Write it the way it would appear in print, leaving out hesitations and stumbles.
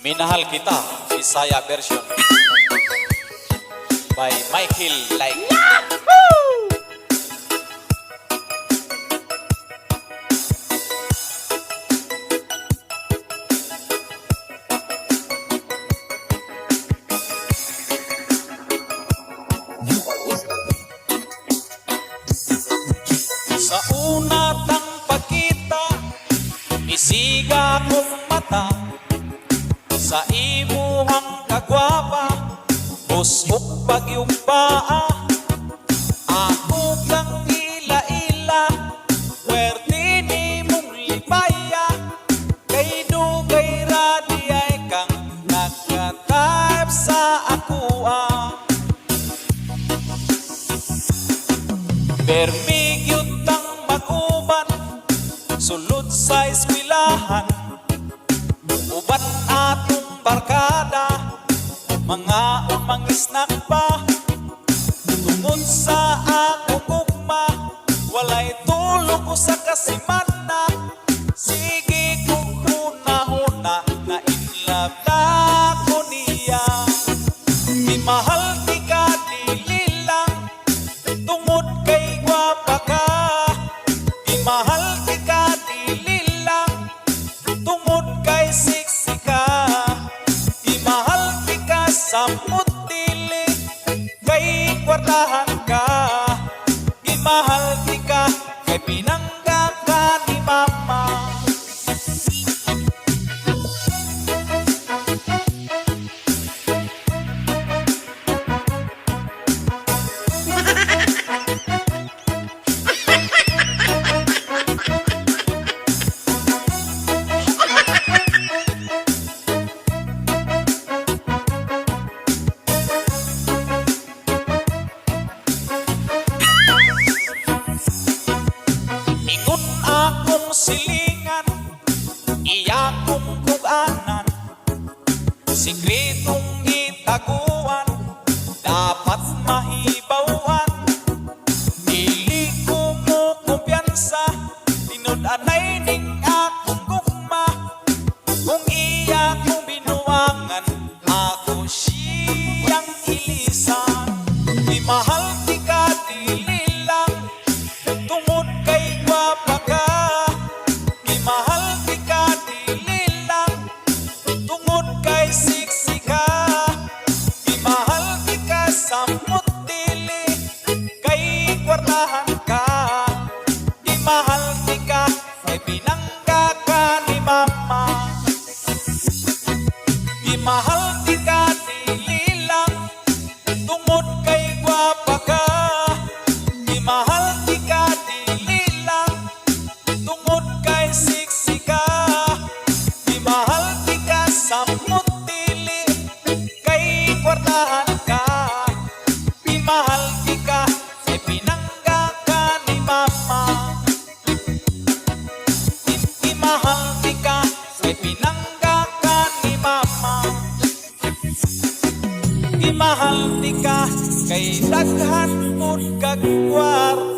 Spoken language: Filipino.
Minahal Kita, Bisaya version by Michael Like. Sa una tang pagkita, isiga kong mata, sa imuhang kagwapa, busok bagyong paa. Ako kang ila-ila, werte ni mong lipaya, kay dugay radiyay kang nagka-type sa akua. Permigyot ang mag-uban, sulod sa eskwelahan, uban atong barkada, mga umang snack pa. Tungod sa akong gugma, walay tulog ko sa kasimana. Sige kong huna-huna, na in love na ko niya. Di mahal di ka dili lang, tungod kay gwapa ka. Di mahal di ka dili lang, tungod kay sexy ka. Di mahal di ka samot dili, kay kwartahan ka. Di mahal di ka, kay pinangga ka ni mama. Ingon akong silingan, iya kong kuganan, sikretong itaguan, dapat mahibawan. Dili ko mo kumpiyansa, tinud-anay ning akong gugma. Kung iya kong binuangan, ako siyang ilisan. Di mahal di ka dili lang, tungod kay gwapa ka. Di mahal di ka dili lang, tungod kay sexy ka. Di mahal di ka samot dili, kay kwartahan ka. Di mahal di ka, kay pinangga ka ni mama. Di mahal di ka dili lang, tungod kay gwapa ka. Di mahal di ka dili lang, tungod kay sexy ka. Di mahal di ka samot dili, kay kwartahan ka. Di mahal di ka, kay pinangga ka ni mama. Di mahal di ka, kay pinangga ka ni mama. Di mahal di ka, kay daghan pud kag kwarta.